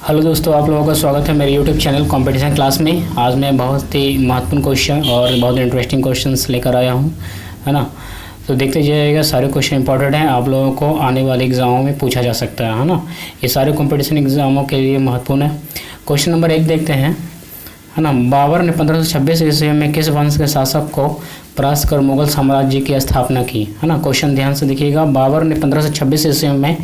Hello दोस्तों, आप लोगों का स्वागत है मेरे यूट्यूब चैनल कंपटीशन क्लास में। आज मैं बहुत ही महत्वपूर्ण क्वेश्चन और बहुत इंटरेस्टिंग क्वेश्चंस लेकर आया हूं, है ना। तो देखते जाइएगा, सारे क्वेश्चन इंपॉर्टेंट हैं, आप लोगों को आने वाले एग्जामों में पूछा जा सकता है ना। ये सारे कंपटीशन एग्जामों के लिए महत्वपूर्ण है। क्वेश्चन नंबर 1 देखते हैं, है ना। बाबर ने 1526 ईस्वी में किस वंश के शासक को परास्त कर मुगल साम्राज्य की स्थापना की, है ना। क्वेश्चन ध्यान से देखिएगा, बाबर ने 1526 ईस्वी में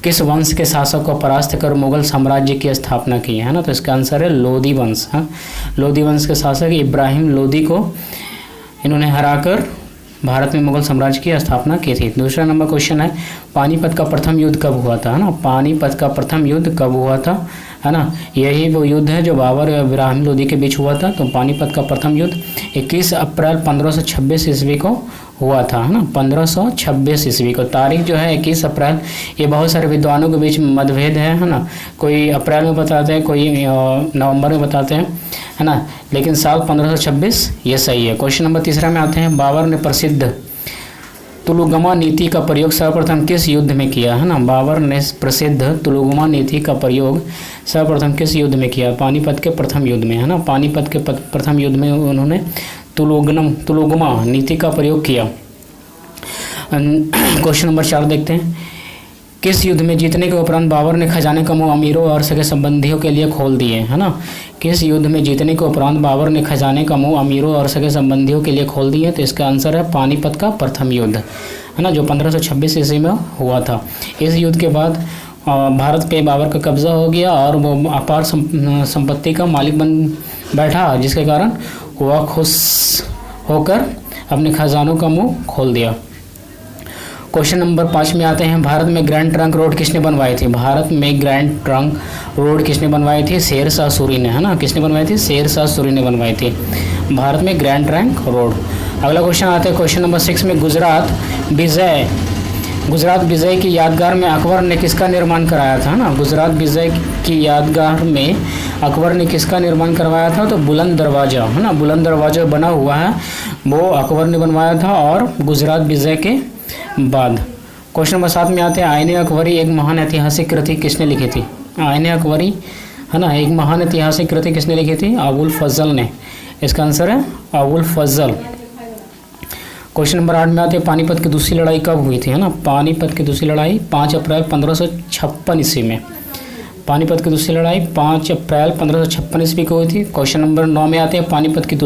किस वंश के शासक को परास्त कर मुगल साम्राज्य की स्थापना की, है ना। तो इसका आंसर है लोधी वंश। हाँ, लोधी वंश के शासक इब्राहिम लोधी को इन्होंने हराकर भारत में मुगल साम्राज्य की स्थापना की थी। दूसरा नंबर क्वेश्चन है, पानीपत का प्रथम युद्ध कब हुआ था, है ना। पानीपत का प्रथम युद्ध कब हुआ था, है ना। यही वो युद्ध है जो बाबर और इब्राहिम लोधी के बीच हुआ था। तो पानीपत का प्रथम युद्ध 21 अप्रैल 1526 ईस्वी को हुआ था, है ना। 1526 ईस्वी को तारीख जो है 21 अप्रैल। ये बहुत सारे विद्वानों के बीच मतभेद है ना। कोई अप्रैल में बताते हैं, कोई नवंबर में बताते हैं, है ना। लेकिन साल 1526 ये सही है। क्वेश्चन नंबर 3 में आते हैं, बाबर ने प्रसिद्ध तुलुगमा नीति का प्रयोग सर्वप्रथम किस युद्ध में किया, है ना। बाबर ने प्रसिद्ध तुलुगमा नीति का प्रयोग सर्वप्रथम किस युद्ध में किया, पानीपत के प्रथम युद्ध में, है ना। पानीपत के प्रथम युद्ध में उन्होंने तुलुगमा नीति का प्रयोग किया। क्वेश्चन नंबर 4 देखते हैं, किस युद्ध में जीतने के उपरांत बाबर ने खजाने का मुंह अमीरों और सगे संबंधियों के लिए खोल दिए, है ना। किस युद्ध में जीतने के उपरांत बाबर ने खजाने का मुंह अमीरों और सगे संबंधियों के लिए खोल दिए। तो इसका आंसर है पानीपत का प्रथम युद्ध, है ना, जो 1526 ईस्वी में हुआ था। इस युद्ध के बाद भारत पे बाबर का कब्जा हो गया और वो अपार संपत्ति का मालिक बन बैठा, जिसके कारण वह खुश होकर अपने खजानों का मुंह खोल दिया। क्वेश्चन नंबर 5 में आते हैं, भारत में ग्रैंड ट्रंक रोड किसने बनवाई थी। भारत में ग्रैंड ट्रंक रोड किसने बनवाई थी, शेर शाह सूरी ने, है ना। किसने बनवाई थी, शेर शाह सूरी ने बनवाई थी भारत में ग्रैंड ट्रंक रोड। अगला क्वेश्चन आता है क्वेश्चन नंबर 6 में, गुजरात विजय की यादगार में अकबर ने किसका निर्माण कराया था, ना। गुजरात विजय की यादगार में अकबर ने किसका निर्माण करवाया था, तो बुलंद दरवाज़ा, है ना। बुलंद दरवाज़ा बना हुआ है, वो अकबर ने बनवाया था और गुजरात विजय के बाद। क्वेश्चन नंबर 7 में आते हैं, आईने अकबरी एक महान ऐतिहासिक कृति किसने लिखी थी। आईने अकबरी, है ना, एक महान ऐतिहासिक कृति किसने लिखी थी, अबुल फजल ने। इसका आंसर है अबुल फजल। क्वेश्चन नंबर 8 में आते हैं, पानीपत की दूसरी लड़ाई कब हुई थी, है ना। पानीपत की दूसरी लड़ाई 5 अप्रैल 1556 ईस्वी में। पानीपत की दूसरी लड़ाई 5 अप्रैल 1556 ईस्वी को हुई थी। क्वेश्चन नंबर 9 में आते हैं, पानीपत की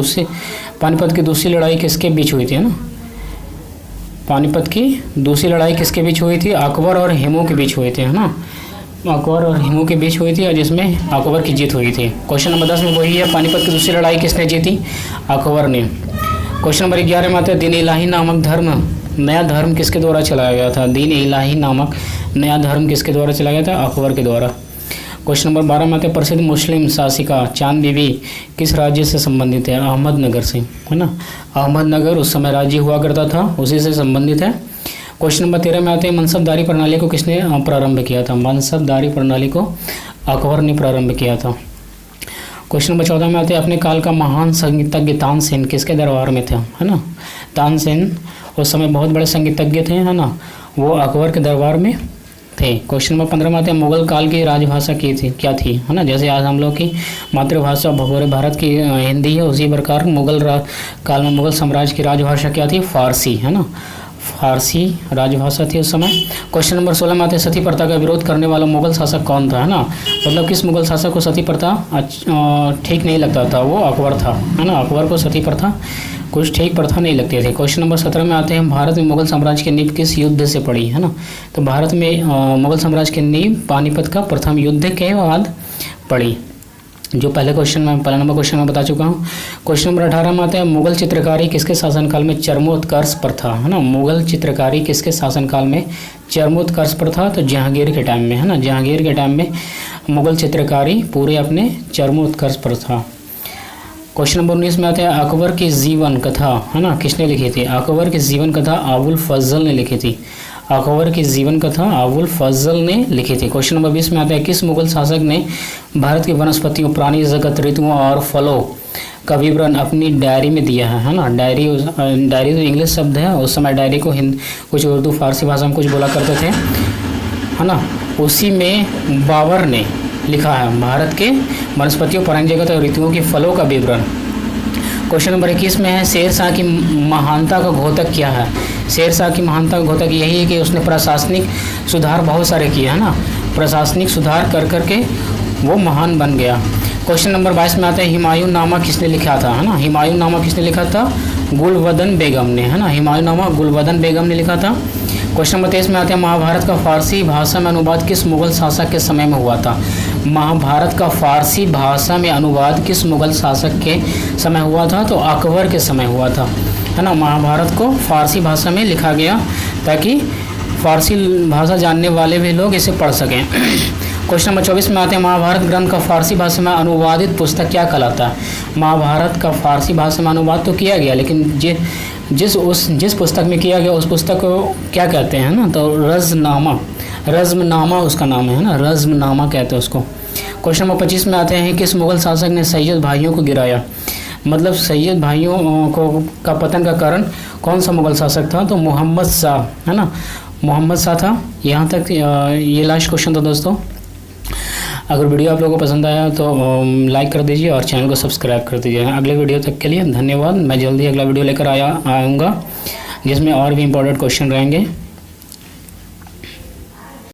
दूसरी लड़ाई किसके बीच हुई थी, है ना। पानीपत की दूसरी लड़ाई किसके बीच हुई थी, अकबर और हिमू के बीच हुई थी, है ना। अकबर और हिमू के बीच हुई थी और जिसमें अकबर की जीत हुई थी। क्वेश्चन नंबर 10 में वही है, पानीपत की दूसरी लड़ाई किसने जीती, अकबर ने। क्वेश्चन नंबर 11 में आता है, दीन इलाही नामक नया धर्म किसके द्वारा चलाया गया था। दीन इलाही नामक नया धर्म किसके द्वारा चलाया गया था, अकबर के द्वारा। क्वेश्चन नंबर 12 में आते हैं, प्रसिद्ध मुस्लिम शासिका चांद बीबी किस राज्य से संबंधित है, अहमदनगर से, है ना। अहमदनगर उस समय राज्य हुआ करता था, उसी से संबंधित है। क्वेश्चन नंबर 13 में आते हैं, मनसबदारी प्रणाली को किसने प्रारंभ किया था। मनसबदारी प्रणाली को अकबर ने प्रारंभ किया था। क्वेश्चन नंबर 14 में आते हैं, अपने काल का महान संगीतज्ञ तानसेन किसके दरबार में था, है ना। तानसेन उस समय बहुत बड़े संगीतज्ञ थे, है ना, वो अकबर के दरबार में थे। क्वेश्चन नंबर 15 में आते हैं, मुगल काल की राजभाषा क्या थी, है ना। जैसे आज हम लोग की मातृभाषा पूरे भारत की हिंदी है, उसी प्रकार मुगल काल में मुगल साम्राज्य की राजभाषा क्या थी, फारसी, है ना। फारसी राजभाषा थी उस समय। क्वेश्चन नंबर 16 में आते हैं, सती प्रथा का विरोध करने वाला मुगल शासक कौन था, है ना। मतलब किस मुगल शासक को सती प्रथा ठीक नहीं लगता था, वो अकबर था, है ना। अकबर को सती प्रथा कुछ ठीक प्रथा नहीं लगती थी। क्वेश्चन नंबर 17 में आते हैं, भारत में मुगल साम्राज्य की नींव किस युद्ध से पड़ी, है ना। तो भारत में मुगल साम्राज्य की नींव पानीपत का प्रथम युद्ध के बाद पड़ी, जो पहले नंबर क्वेश्चन में बता चुका हूँ। क्वेश्चन नंबर 18 में आते हैं, मुगल चित्रकारी किसके शासनकाल में चरमोत्कर्ष पर था, है ना। मुगल चित्रकारी किसके शासनकाल में चरमोत्कर्ष पर था, तो जहांगीर के टाइम में, है ना। जहांगीर के टाइम में मुगल चित्रकारी पूरे अपने चरमोत्कर्ष पर था। क्वेश्चन नंबर 19 में आते हैं, अकबर की जीवन कथा, है ना, किसने लिखी थी। अकबर की जीवन कथा अबुल फजल ने लिखी थी। अकबर की जीवन कथा अबुल फजल ने लिखी थी। क्वेश्चन नंबर 20 में आता है, किस मुगल शासक ने भारत की वनस्पतियों, प्राणी जगत, ऋतुओं और फलों का विवरण अपनी डायरी में दिया है ना। डायरी तो इंग्लिश शब्द है, उस समय डायरी को कुछ उर्दू फारसी भाषा में कुछ बोला करते थे, है ना। उसी में बाबर ने लिखा है? भारत के वनस्पतियों, प्राणी जगत और ऋतुओं के फलों का विवरण। क्वेश्चन नंबर 21 में है शेरशाह की महानता का घोतक क्या है? शेरशाह की महानता का घोतक यही है कि उसने प्रशासनिक सुधार बहुत सारे किए, है ना। प्रशासनिक सुधार कर करके वो महान बन गया। क्वेश्चन नंबर 22 में आता है हुमायूं नामा किसने लिखा था, है ना। हुमायूं नामा किसने लिखा था? गुलबदन बेगम ने, है ना। हुमायूं नामा गुलबदन बेगम ने लिखा था। क्वेश्चन नंबर 23 में आते हैं महाभारत का फारसी भाषा में अनुवाद किस मुगल शासक के समय में हुआ था? महाभारत का फारसी भाषा में अनुवाद किस मुगल शासक के समय हुआ था? तो अकबर के समय हुआ था, है ना। महाभारत को फारसी भाषा में लिखा गया ताकि फारसी भाषा जानने वाले भी लोग इसे पढ़ सकें। क्वेश्चन नंबर 24 में आते हैं महाभारत ग्रंथ का फारसी भाषा में अनुवादित पुस्तक क्या कहलाता है? महाभारत का फारसी भाषा में अनुवाद तो किया गया, लेकिन जिस पुस्तक में किया गया उस पुस्तक को क्या कहते हैं ना? तो रज़्मनामा उसका नाम है ना, रज़्मनामा कहते हैं उसको। क्वेश्चन नंबर 25 में आते हैं किस मुगल शासक ने सैयद भाइयों को गिराया? मतलब सैयद भाइयों का पतन का कारण कौन सा मुगल शासक था? तो मोहम्मद शाह, है ना, मोहम्मद शाह था। यहाँ तक ये लास्ट क्वेश्चन था दोस्तों। अगर वीडियो आप लोगों को पसंद आया तो लाइक कर दीजिए और चैनल को सब्सक्राइब कर दीजिए। अगले वीडियो तक के लिए धन्यवाद। मैं जल्दी अगला वीडियो लेकर आऊँगा जिसमें और भी इम्पोर्टेंट क्वेश्चन रहेंगे।